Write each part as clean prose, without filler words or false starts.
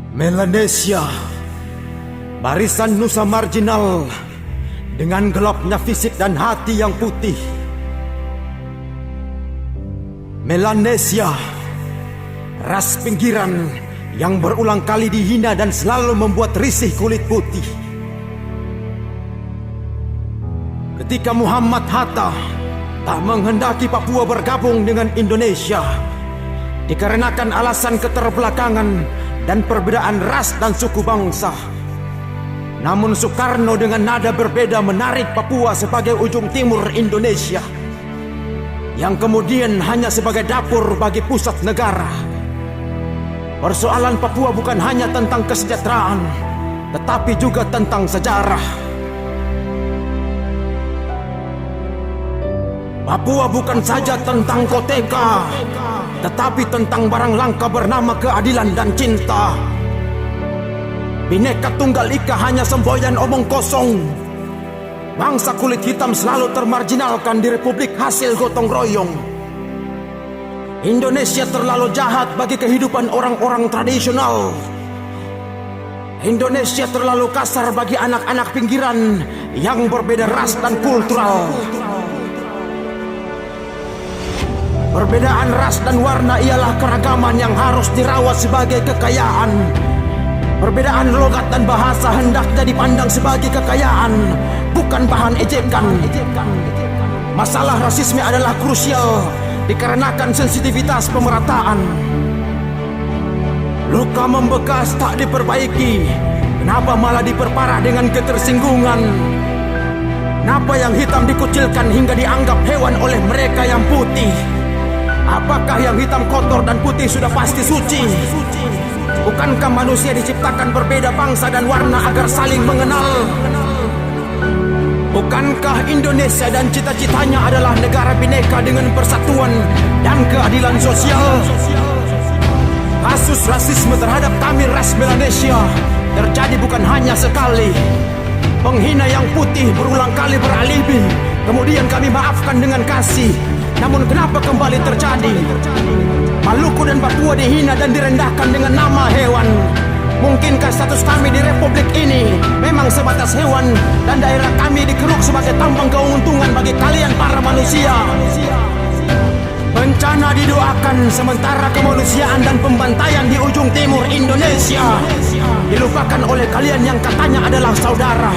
Melanesia, barisan nusa marginal dengan gelapnya fisik dan hati yang putih. Melanesia, ras pinggiran yang berulang kali dihina dan selalu membuat risih kulit putih. Ketika Muhammad Hatta tak menghendaki Papua bergabung dengan Indonesia dikarenakan alasan keterbelakangan dan perbedaan ras dan suku bangsa, namun Soekarno dengan nada berbeda menarik Papua sebagai ujung timur Indonesia, yang kemudian hanya sebagai dapur bagi pusat negara. Persoalan Papua bukan hanya tentang kesejahteraan, tetapi juga tentang sejarah. Papua bukan saja tentang koteka, tetapi tentang barang langka bernama keadilan dan cinta. Bhinneka Tunggal Ika hanya semboyan omong kosong. Bangsa kulit hitam selalu termarginalkan di republik hasil gotong royong. Indonesia terlalu jahat bagi kehidupan orang-orang tradisional. Indonesia terlalu kasar bagi anak-anak pinggiran yang berbeda ras dan kultural. Perbedaan ras dan warna ialah keragaman yang harus dirawat sebagai kekayaan. Perbedaan logat dan bahasa hendaknya dipandang sebagai kekayaan, bukan bahan ejekan. Masalah rasisme adalah krusial dikarenakan sensitivitas pemerataan. Luka membekas tak diperbaiki, kenapa malah diperparah dengan ketersinggungan? Kenapa yang hitam dikucilkan hingga dianggap hewan oleh mereka yang putih? Apakah yang hitam kotor dan putih sudah pasti suci? Bukankah manusia diciptakan berbeda bangsa dan warna agar saling mengenal? Bukankah Indonesia dan cita-citanya adalah negara bineka dengan persatuan dan keadilan sosial? Kasus rasisme terhadap kami ras Melanesia terjadi bukan hanya sekali. Penghina yang putih berulang kali beralibi, kemudian kami maafkan dengan kasih. Namun kenapa kembali terjadi? Maluku dan Papua dihina dan direndahkan dengan nama hewan. Mungkinkah status kami di republik ini memang sebatas hewan dan daerah kami dikeruk sebagai tambang keuntungan bagi kalian para manusia? Bencana didoakan sementara kemanusiaan dan pembantaian di ujung timur Indonesia dilupakan oleh kalian yang katanya adalah saudara.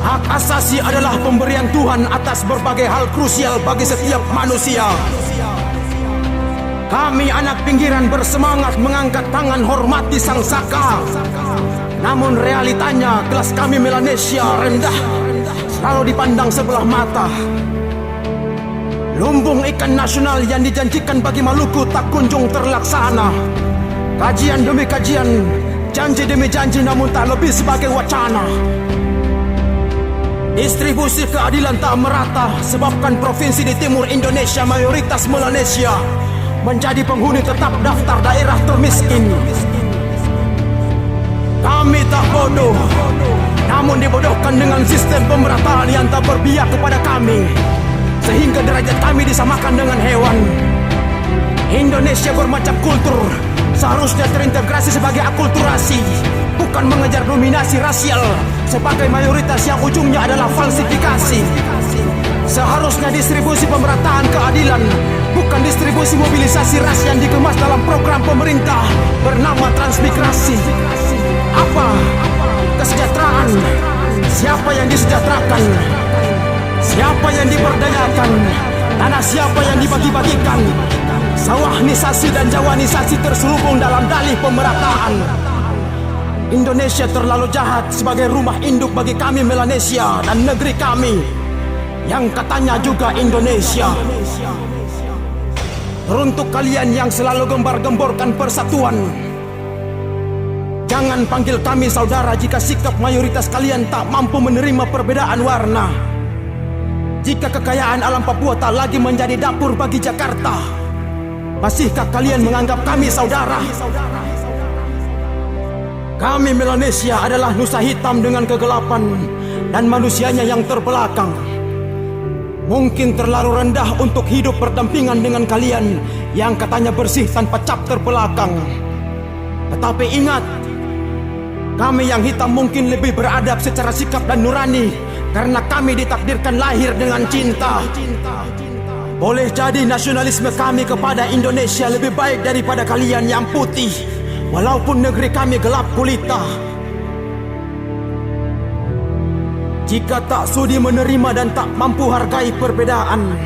Hak asasi adalah pemberian Tuhan atas berbagai hal krusial bagi setiap manusia. Kami anak pinggiran bersemangat mengangkat tangan hormati Sang Saka. Namun realitanya kelas kami Melanesia rendah, selalu dipandang sebelah mata. Lumbung ikan nasional yang dijanjikan bagi Maluku tak kunjung terlaksana. Kajian demi kajian, janji demi janji, namun tak lebih sebagai wacana. Distribusi keadilan tak merata sebabkan provinsi di timur Indonesia mayoritas Melanesia menjadi penghuni tetap daftar daerah termiskin. Kami tak bodoh, namun dibodohkan dengan sistem pemerataan yang tak berpihak kepada kami, sehingga derajat kami disamakan dengan hewan. Indonesia bermacam kultur, seharusnya terintegrasi sebagai akulturasi, bukan mengejar dominasi rasial sebagai mayoritas yang ujungnya adalah falsifikasi. Seharusnya distribusi pemerataan keadilan, bukan distribusi mobilisasi ras yang dikemas dalam program pemerintah bernama transmigrasi. Apa? Kesejahteraan? Siapa yang disejahterakan? Siapa yang diperdayakan? Tanah siapa yang dibagi-bagikan? Sawahnisasi dan jawanisasi terselubung dalam dalih pemerataan. Indonesia terlalu jahat sebagai rumah induk bagi kami Melanesia dan negeri kami yang katanya juga Indonesia. Teruntuk kalian yang selalu gembar-gemborkan persatuan, jangan panggil kami saudara jika sikap mayoritas kalian tak mampu menerima perbedaan warna. Jika kekayaan alam Papua tak lagi menjadi dapur bagi Jakarta, masihkah kalian menganggap kami saudara? Kami Melanesia adalah nusa hitam dengan kegelapan dan manusianya yang terbelakang. Mungkin terlalu rendah untuk hidup berdampingan dengan kalian yang katanya bersih tanpa cap terbelakang. Tetapi ingat, kami yang hitam mungkin lebih beradab secara sikap dan nurani karena kami ditakdirkan lahir dengan cinta. Boleh jadi nasionalisme kami kepada Indonesia lebih baik daripada kalian yang putih, walaupun negeri kami gelap gulita. Jika tak sudi menerima dan tak mampu hargai perbedaan,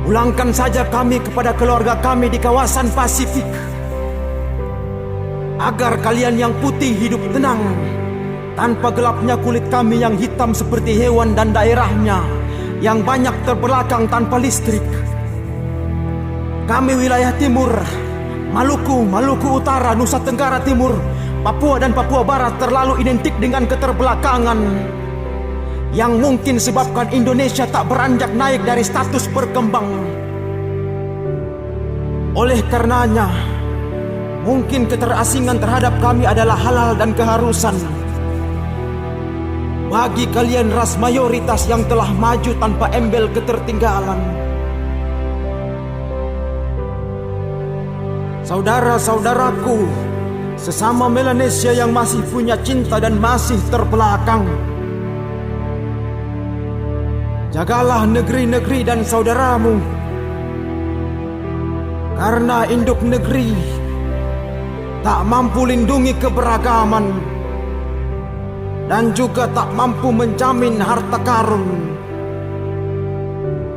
pulangkan saja kami kepada keluarga kami di kawasan Pasifik, agar kalian yang putih hidup tenang tanpa gelapnya kulit kami yang hitam seperti hewan dan daerahnya yang banyak terbelakang tanpa listrik. Kami wilayah timur, Maluku Utara, Nusa Tenggara Timur, Papua dan Papua Barat terlalu identik dengan keterbelakangan yang mungkin sebabkan Indonesia tak beranjak naik dari status berkembang. Oleh karenanya, mungkin keterasingan terhadap kami adalah halal dan keharusan. Bagi kalian ras mayoritas yang telah maju tanpa embel ketertinggalan, saudara-saudaraku, sesama Melanesia yang masih punya cinta dan masih terbelakang, jagalah negeri-negeri dan saudaramu, karena induk negeri tak mampu lindungi keberagaman dan juga tak mampu menjamin harta karun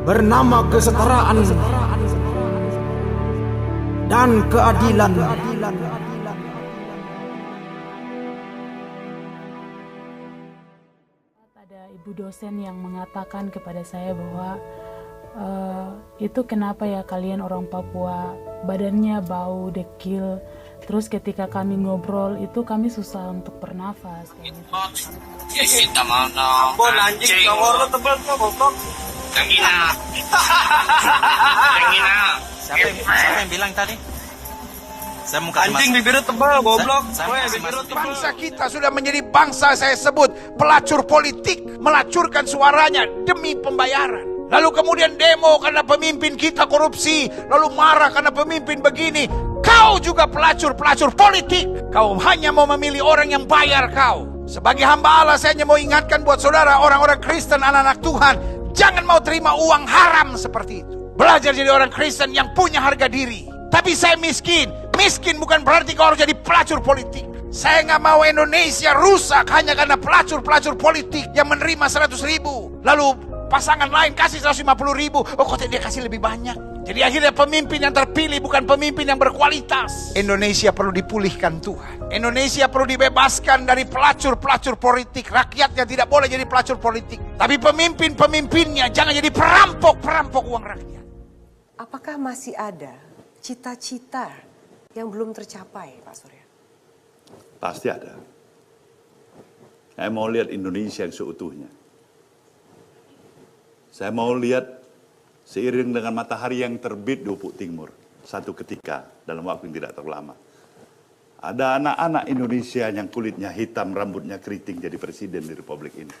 bernama kesetaraan dan keadilan. Ada ibu dosen yang mengatakan kepada saya bahwa itu kenapa ya kalian orang Papua badannya bau, dekil. Terus ketika kami ngobrol itu kami susah untuk bernafas. Kita mana? Bon anjing nomor lo tebel tuh goblok. Tengina. Siapa yang bilang tadi? Saya muka anjing bibirnya tebal goblok. Bangsa kita sudah menjadi bangsa saya sebut pelacur politik, melacurkan suaranya demi pembayaran. Lalu kemudian demo karena pemimpin kita korupsi, lalu marah karena pemimpin begini. Kau juga pelacur politik. Kau hanya mau memilih orang yang bayar kau. Sebagai hamba Allah, saya hanya mau ingatkan buat saudara, orang-orang Kristen, anak-anak Tuhan, jangan mau terima uang haram seperti itu. Belajar jadi orang Kristen yang punya harga diri. Tapi saya miskin. Miskin bukan berarti kau harus jadi pelacur politik. Saya nggak mau Indonesia rusak hanya karena pelacur politik yang menerima 100.000. Lalu pasangan lain kasih 150.000. Oh, kok dia kasih lebih banyak? Jadi akhirnya pemimpin yang terpilih bukan pemimpin yang berkualitas. Indonesia perlu dipulihkan Tuhan. Indonesia perlu dibebaskan dari pelacur politik. Rakyatnya tidak boleh jadi pelacur politik. Tapi pemimpinnya jangan jadi perampok uang rakyat. Apakah masih ada cita-cita yang belum tercapai, Pak Surya? Pasti ada. Saya mau lihat Indonesia yang seutuhnya. Saya mau lihat seiring dengan matahari yang terbit di ufuk timur, satu ketika dalam waktu yang tidak terlalu lama, ada anak-anak Indonesia yang kulitnya hitam, rambutnya keriting jadi presiden di Republik ini.